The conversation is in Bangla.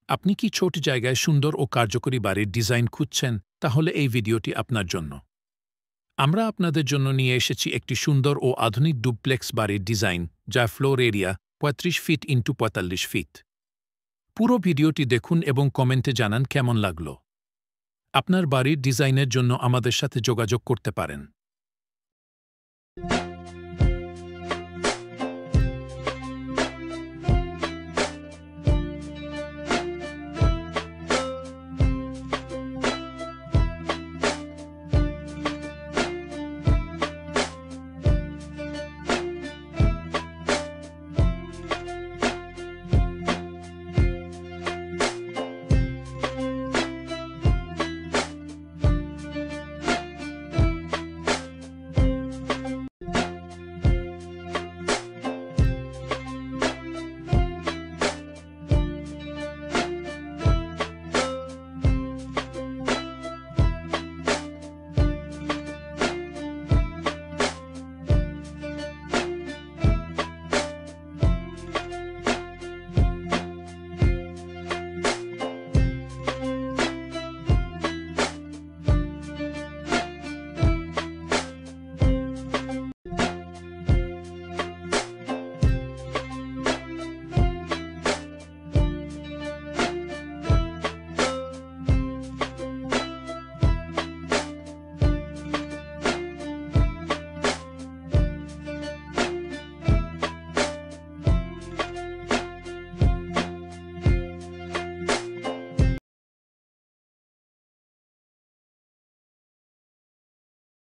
আপনি কি ছোট জায়গায় সুন্দর ও কার্যকরী বাড়ির ডিজাইন খুঁজছেন? তাহলে এই ভিডিওটি আপনার জন্য। আমরা আপনাদের জন্য নিয়ে এসেছি একটি সুন্দর ও আধুনিক ডুপ্লেক্স বাড়ির ডিজাইন, যা floor area ৩৫ feet into ৪৫ feet. পুরো ভিডিওটি দেখুন এবং কমেন্টে জানান কেমন লাগলো। আপনার বাড়ির ডিজাইনের জন্য আমাদের সাথে যোগাযোগ করতে পারেন।